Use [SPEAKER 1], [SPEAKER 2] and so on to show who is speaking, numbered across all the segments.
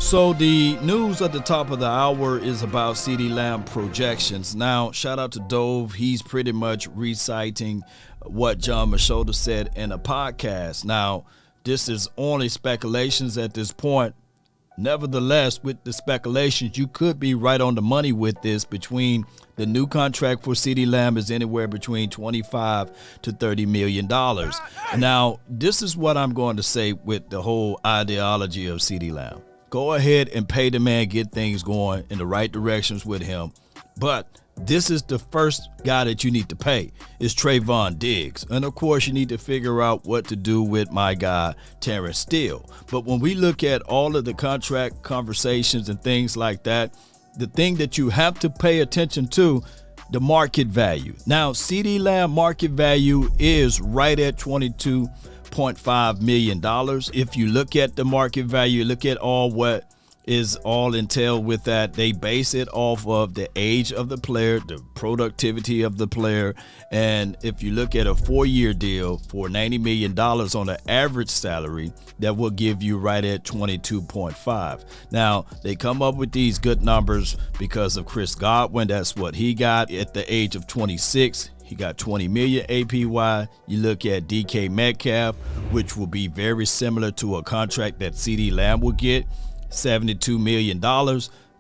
[SPEAKER 1] So the news at the top of the hour is about CeeDee Lamb projections. Now, shout out to Dove. He's pretty much reciting what Jon Machota said in a podcast. Now, this is only speculations at this point. Nevertheless, with the speculations, you could be right on the money with this. Between the new contract for CeeDee Lamb is anywhere between $25 to $30 million. Now, this is what I'm going to say with the whole ideology of CeeDee Lamb. Go ahead and pay the man, get things going in the right directions with him. But this is the first guy that you need to pay is Trevon Diggs. And of course, you need to figure out what to do with my guy, Terrence Steele. But when we look at all of the contract conversations and things like that, the thing that you have to pay attention to, the market value. Now, CeeDee Lamb market value is right at $22.5 million. If you look at the market value, look at all what is all entailed with that. They base it off of the age of the player, the productivity of the player. And if you look at a 4-year deal for $90 million on an average salary, that will give you right at 22.5. Now, they come up with these good numbers because of Chris Godwin. That's what he got at the age of 26. He got 20 million APY. You look at DK Metcalf, which will be very similar to a contract that CeeDee Lamb will get. $72 million,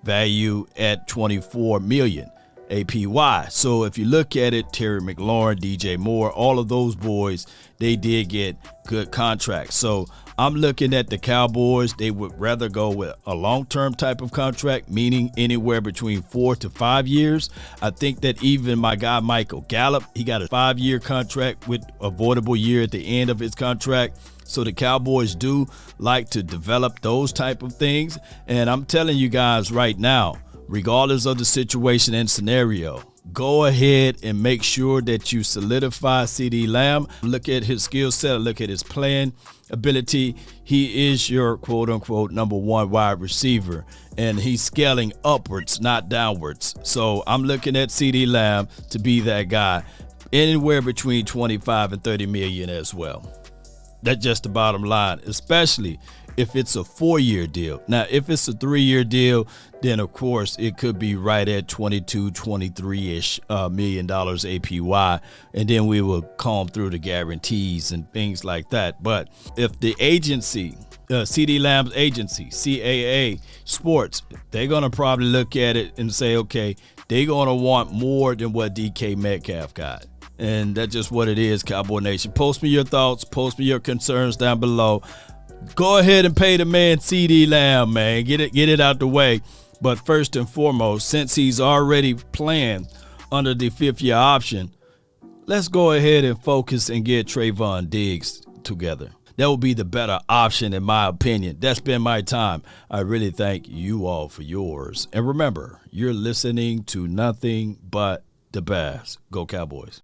[SPEAKER 1] value at $24 million APY. So if you look at it, Terry McLaurin, DJ Moore, all of those boys, they did get good contracts. So I'm looking at the Cowboys. They would rather go with a long-term type of contract, meaning anywhere between 4 to 5 years. I think that even my guy Michael Gallup, he got a 5-year contract with a voidable year at the end of his contract. So the Cowboys do like to develop those type of things. And I'm telling you guys right now, regardless of the situation and scenario, go ahead and make sure that you solidify CeeDee Lamb. Look at his skill set, look at his playing ability. He is your quote unquote number one wide receiver, and he's scaling upwards, not downwards. So I'm looking at CeeDee Lamb to be that guy, anywhere between 25 and 30 million as well. That's just the bottom line, especially if it's a 4-year deal. Now, if it's a 3-year deal, then of course it could be right at 22, 23-ish million APY, and then we will comb through the guarantees and things like that. But if the agency, CeeDee Lamb's agency, CAA Sports, they're going to probably look at it and say, okay, they're going to want more than what DK Metcalf got. And that's just what it is, Cowboy Nation. Post me your thoughts. Post me your concerns down below. Go ahead and pay the man CeeDee Lamb, man. Get it out the way. But first and foremost, since he's already playing under the 5th-year option, let's go ahead and focus and get Trevon Diggs together. That would be the better option in my opinion. That's been my time. I really thank you all for yours. And remember, you're listening to nothing but the best. Go Cowboys.